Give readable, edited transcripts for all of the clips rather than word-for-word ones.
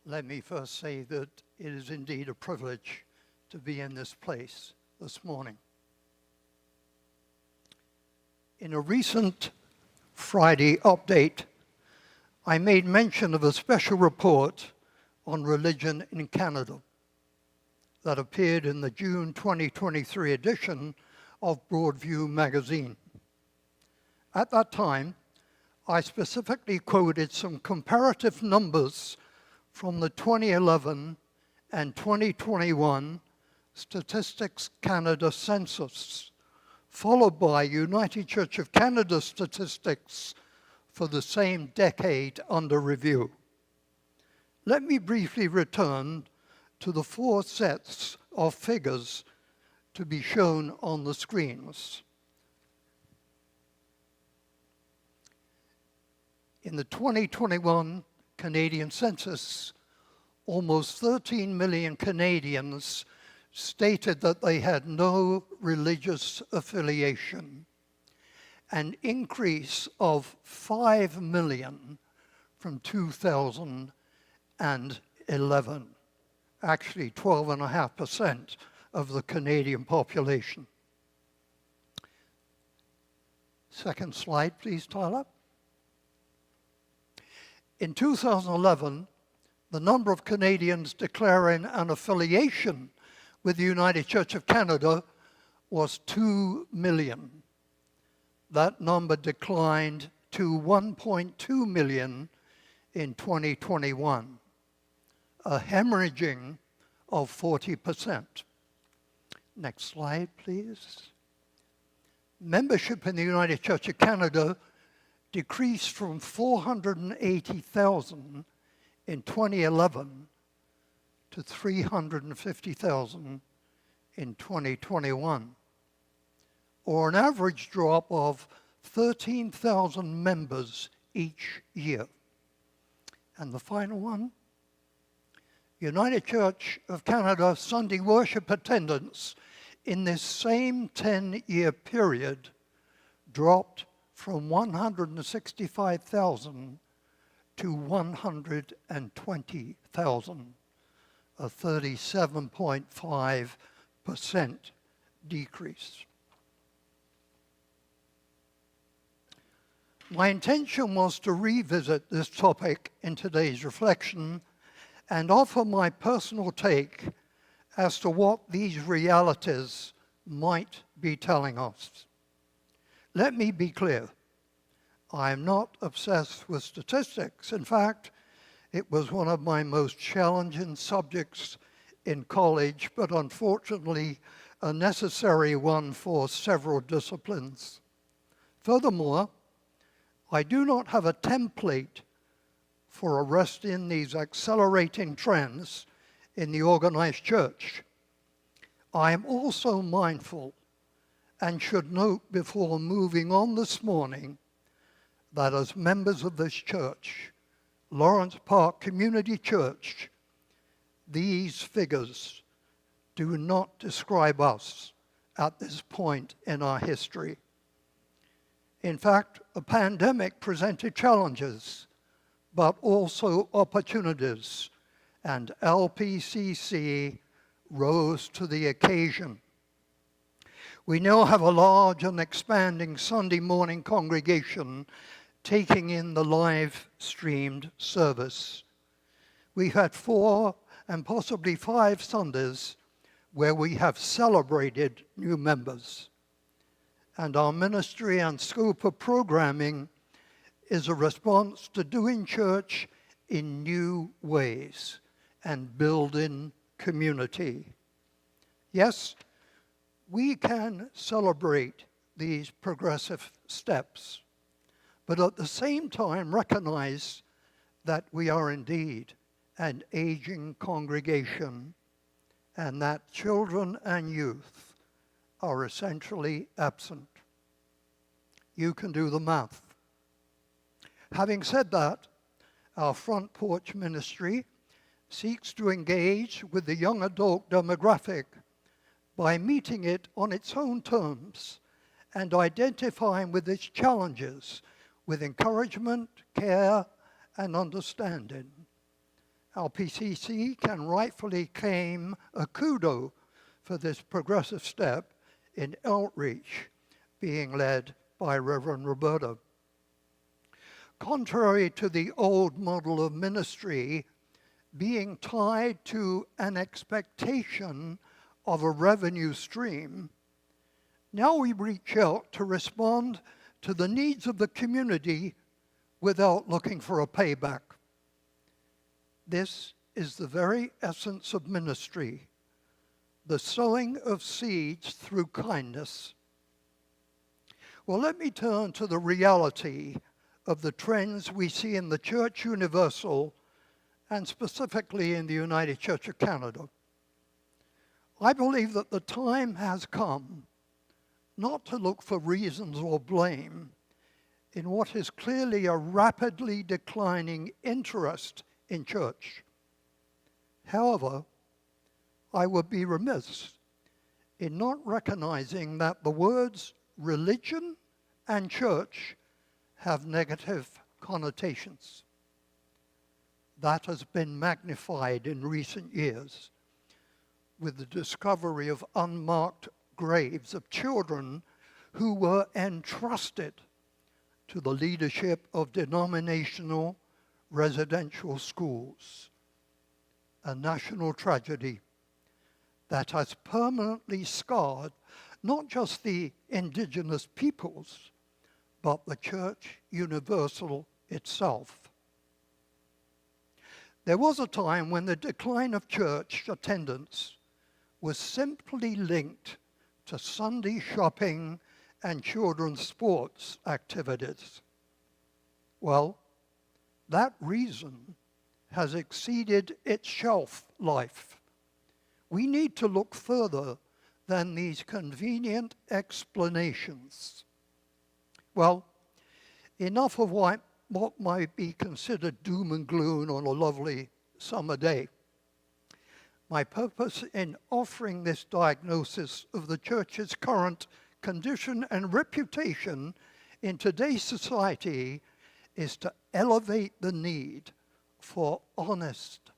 Let me first say that it is indeed a privilege to be in this place this morning. In a recent Friday update, I made mention of a special report on religion in Canada that appeared in the June 2023 edition of Broadview magazine. At that time, I specifically quoted some comparative numbers from the 2011 and 2021 Statistics Canada census, followed by United Church of Canada statistics for the same decade under review. Let me briefly return to the four sets of figures to be shown on the screens. In the 2021 Canadian census, almost 13 million Canadians stated that they had no religious affiliation, an increase of 5 million from 2011, actually 12.5% of the Canadian population. Second slide, please, Tyler. In 2011, the number of Canadians declaring an affiliation with the United Church of Canada was 2 million. That number declined to 1.2 million in 2021, a hemorrhaging of 40%. Next slide, please. Membership in the United Church of Canada decreased from 480,000 in 2011 to 350,000 in 2021, or an average drop of 13,000 members each year. And the final one, United Church of Canada Sunday worship attendance in this same 10-year period dropped from 165,000 to 120,000, a 37.5% decrease. My intention was to revisit this topic in today's reflection and offer my personal take as to what these realities might be telling us. Let me be clear, I am not obsessed with statistics. In fact, it was one of my most challenging subjects in college, but unfortunately a necessary one for several disciplines. Furthermore, I do not have a template for arresting these accelerating trends in the organized church. I am also mindful and should note before moving on this morning that as members of this church, Lawrence Park Community Church, these figures do not describe us at this point in our history. In fact, a pandemic presented challenges, but also opportunities, and LPCC rose to the occasion. We now have a large and expanding Sunday morning congregation taking in the live-streamed service. We've had 4 and possibly 5 Sundays where we have celebrated new members. And our ministry and scope of programming is a response to doing church in new ways and building community. Yes, we can celebrate these progressive steps, but at the same time recognize that we are indeed an aging congregation and that children and youth are essentially absent. You can do the math. Having said that, our Front Porch ministry seeks to engage with the young adult demographic by meeting it on its own terms and identifying with its challenges with encouragement, care, and understanding. LPCC can rightfully claim a kudo for this progressive step in outreach being led by Reverend Roberta. Contrary to the old model of ministry being tied to an expectation of a revenue stream, now we reach out to respond to the needs of the community without looking for a payback. This is the very essence of ministry, the sowing of seeds through kindness. Well, let me turn to the reality of the trends we see in the Church Universal and specifically in the United Church of Canada. I believe that the time has come not to look for reasons or blame in what is clearly a rapidly declining interest in church. However, I would be remiss in not recognizing that the words religion and church have negative connotations. That has been magnified in recent years with the discovery of unmarked graves of children who were entrusted to the leadership of denominational residential schools, a national tragedy that has permanently scarred not just the indigenous peoples, but the Church Universal itself. There was a time when the decline of church attendance was simply linked to Sunday shopping and children's sports activities. Well, that reason has exceeded its shelf life. We need to look further than these convenient explanations. Well, enough of what might be considered doom and gloom on a lovely summer day. My purpose in offering this diagnosis of the church's current condition and reputation in today's society is to elevate the need for honest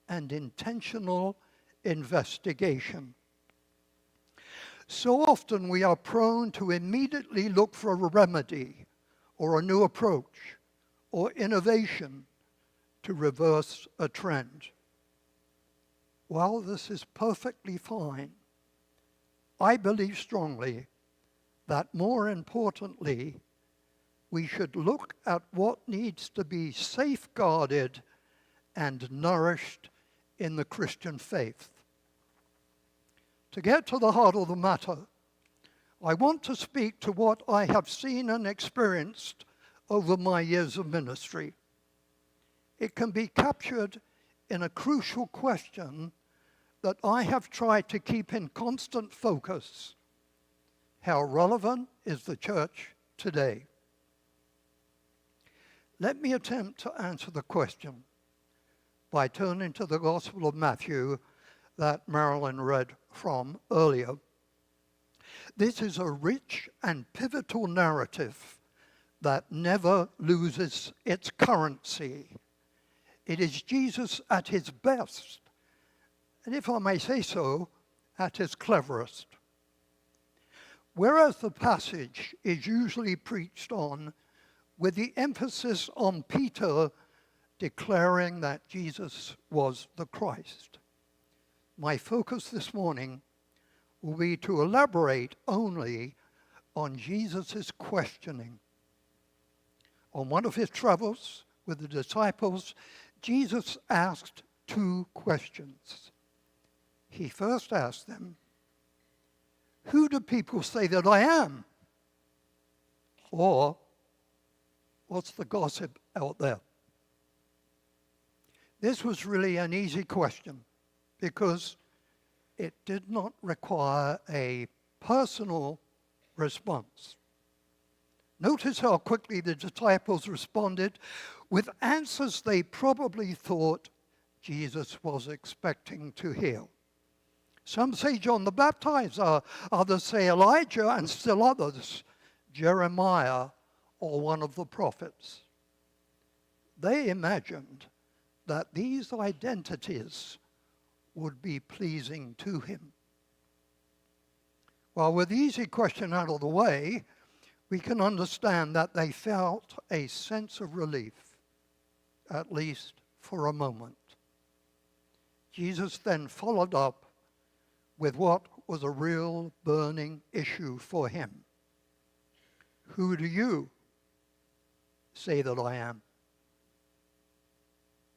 and intentional investigation. So often we are prone to immediately look for a remedy or a new approach or innovation to reverse a trend. While this is perfectly fine, I believe strongly that more importantly, we should look at what needs to be safeguarded and nourished in the Christian faith. To get to the heart of the matter, I want to speak to what I have seen and experienced over my years of ministry. It can be captured in a crucial question that I have tried to keep in constant focus. How relevant is the church today? Let me attempt to answer the question by turning to the Gospel of Matthew that Marilyn read from earlier. This is a rich and pivotal narrative that never loses its currency. It is Jesus at his best, and if I may say so, at his cleverest. Whereas the passage is usually preached on with the emphasis on Peter declaring that Jesus was the Christ, my focus this morning will be to elaborate only on Jesus' questioning. On one of his travels with the disciples, Jesus asked two questions. He first asked them, "Who do people say that I am?" Or, "What's the gossip out there?" This was really an easy question because it did not require a personal response. Notice how quickly the disciples responded with answers they probably thought Jesus was expecting to hear. Some say John the Baptizer, others say Elijah, and still others, Jeremiah or one of the prophets. They imagined that these identities would be pleasing to him. Well, with the easy question out of the way, we can understand that they felt a sense of relief, at least for a moment. Jesus then followed up with what was a real burning issue for him. Who do you say that I am?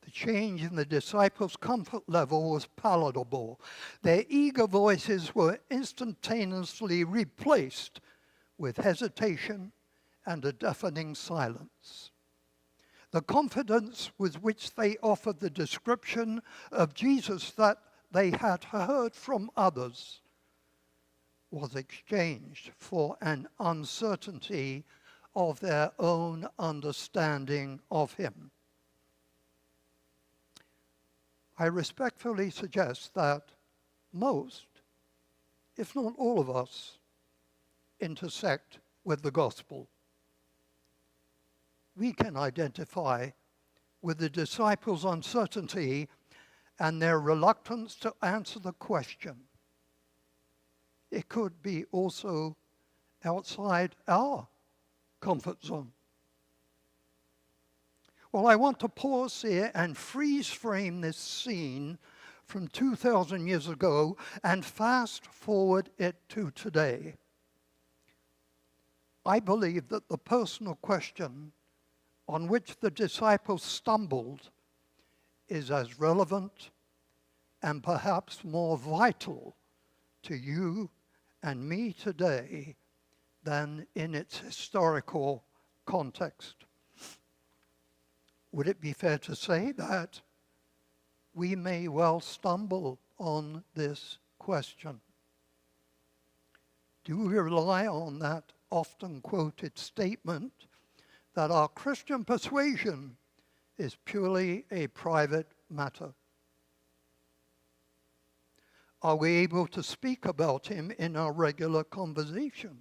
The change in the disciples' comfort level was palatable. Their eager voices were instantaneously replaced with hesitation and a deafening silence. The confidence with which they offered the description of Jesus that they had heard from others was exchanged for an uncertainty of their own understanding of him. I respectfully suggest that most, if not all of us, intersect with the gospel. We can identify with the disciples' uncertainty and their reluctance to answer the question. It could be also outside our comfort zone. Well, I want to pause here and freeze frame this scene from 2,000 years ago and fast forward it to today. I believe that the personal question on which the disciples stumbled is as relevant and perhaps more vital to you and me today than in its historical context. Would it be fair to say that we may well stumble on this question? Do we rely on that often quoted statement that our Christian persuasion is purely a private matter? Are we able to speak about him in our regular conversation?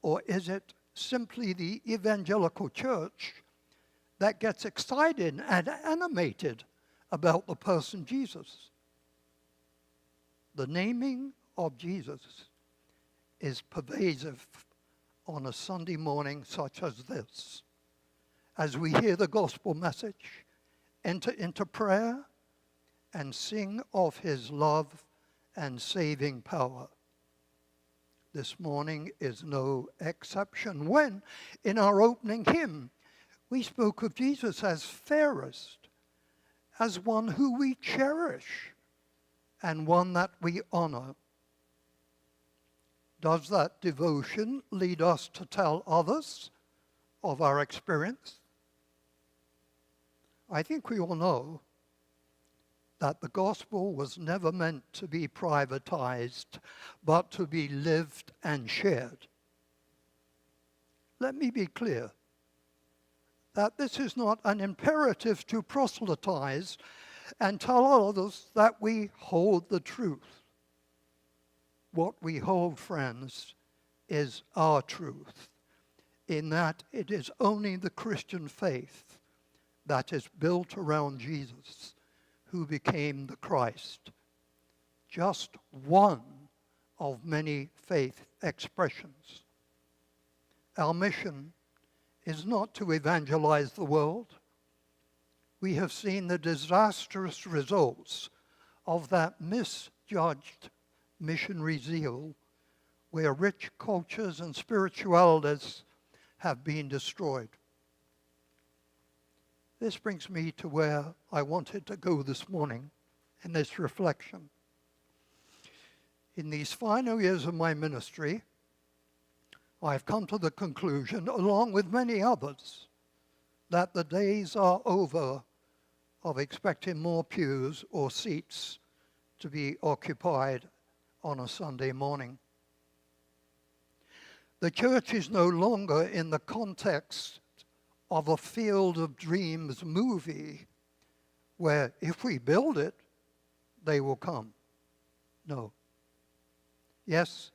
Or is it simply the evangelical church that gets excited and animated about the person Jesus? The naming of Jesus is pervasive on a Sunday morning such as this. As we hear the gospel message, enter into prayer, and sing of his love and saving power. This morning is no exception when, in our opening hymn, we spoke of Jesus as fairest, as one who we cherish, and one that we honor. Does that devotion lead us to tell others of our experience? I think we all know that the gospel was never meant to be privatized, but to be lived and shared. Let me be clear that this is not an imperative to proselytize and tell others that we hold the truth. What we hold, friends, is our truth, in that it is only the Christian faith that is built around Jesus, who became the Christ, just one of many faith expressions. Our mission is not to evangelize the world. We have seen the disastrous results of that misjudged missionary zeal, where rich cultures and spiritualities have been destroyed. This brings me to where I wanted to go this morning in this reflection. In these final years of my ministry, I've come to the conclusion, along with many others, that the days are over of expecting more pews or seats to be occupied on a Sunday morning. The church is no longer in the context of a Field of Dreams movie where if we build it, they will come. No. Yes,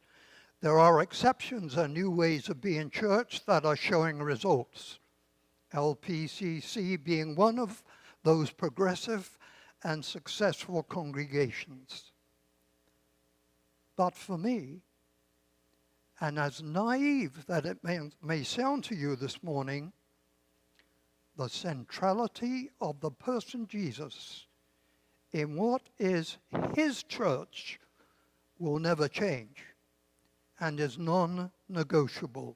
there are exceptions and new ways of being church that are showing results. LPCC being one of those progressive and successful congregations. But for me, and as naive that it may sound to you this morning, the centrality of the person Jesus in what is his church will never change and is non-negotiable.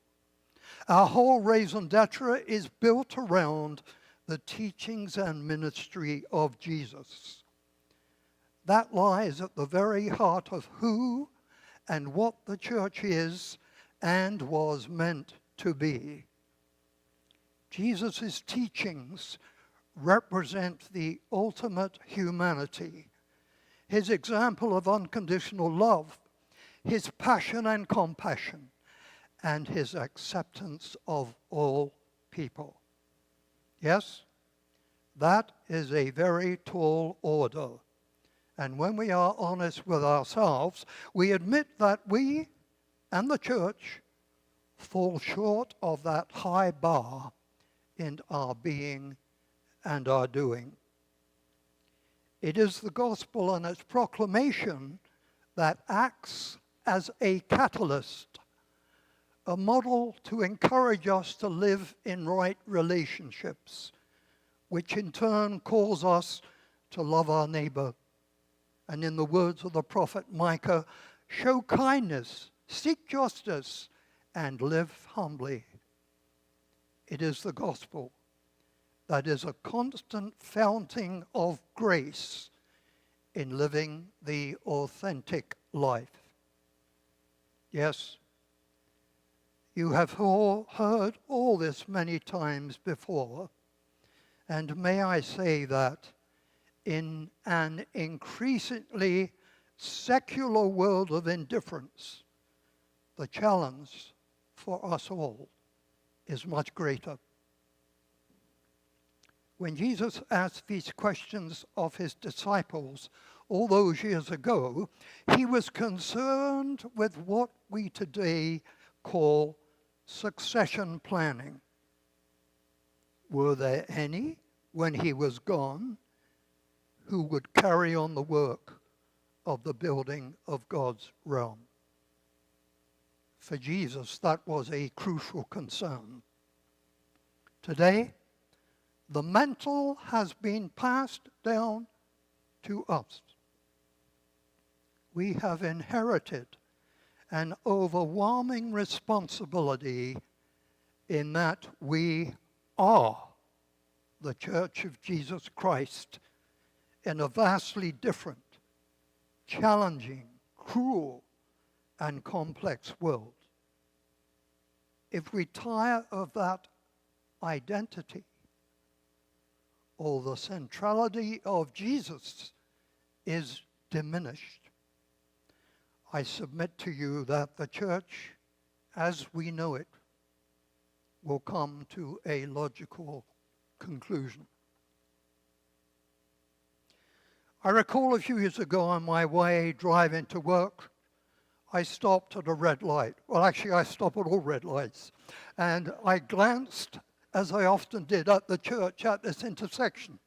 Our whole raison d'etre is built around the teachings and ministry of Jesus. That lies at the very heart of who and what the church is and was meant to be. Jesus' teachings represent the ultimate humanity, his example of unconditional love, his passion and compassion, and his acceptance of all people. Yes, that is a very tall order. And when we are honest with ourselves, we admit that we and the church fall short of that high bar in our being and our doing. It is the gospel and its proclamation that acts as a catalyst, a model to encourage us to live in right relationships, which in turn calls us to love our neighbor. And in the words of the prophet Micah, show kindness, seek justice, and live humbly. It is the gospel that is a constant fountain of grace in living the authentic life. Yes, you have all heard all this many times before, and may I say that in an increasingly secular world of indifference, the challenge for us all is much greater. When Jesus asked these questions of his disciples all those years ago, he was concerned with what we today call succession planning. Were there any, when he was gone, who would carry on the work of the building of God's realm? For Jesus, that was a crucial concern. Today, the mantle has been passed down to us. We have inherited an overwhelming responsibility in that we are the Church of Jesus Christ in a vastly different, challenging, cruel, and complex world. If we tire of that identity, or the centrality of Jesus is diminished, I submit to you that the church, as we know it, will come to a logical conclusion. I recall a few years ago on my way driving to work, I stopped at a red light. Well, actually, I stop at all red lights. And I glanced, as I often did, at the church at this intersection.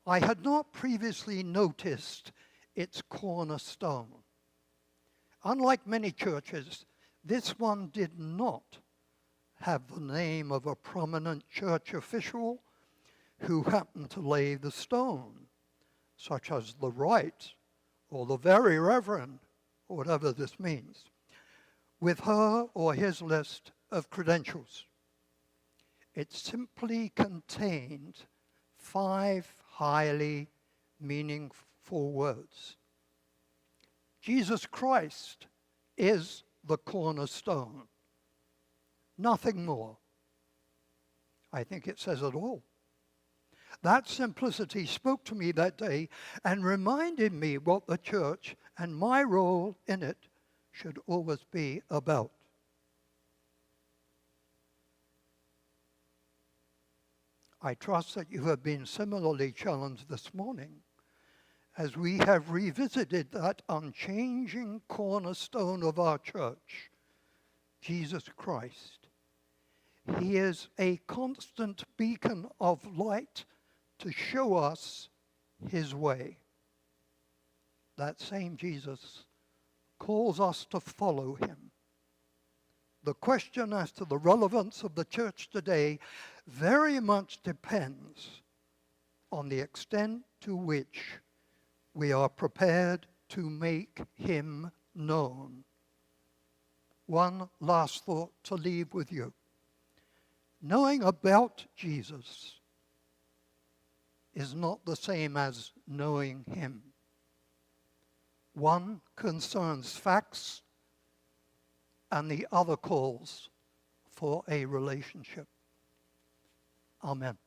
I had not previously noticed its cornerstone. Unlike many churches, this one did not have the name of a prominent church official who happened to lay the stone, such as the Right or the Very Reverend, or whatever this means, with her or his list of credentials. It simply contained 5 highly meaningful words. Jesus Christ is the cornerstone. Nothing more. I think it says it all. That simplicity spoke to me that day and reminded me what the church and my role in it should always be about. I trust that you have been similarly challenged this morning as we have revisited that unchanging cornerstone of our church, Jesus Christ. He is a constant beacon of light to show us his way. That same Jesus calls us to follow him. The question as to the relevance of the church today very much depends on the extent to which we are prepared to make him known. One last thought to leave with you. Knowing about Jesus is not the same as knowing him. One concerns facts, and the other calls for a relationship. Amen.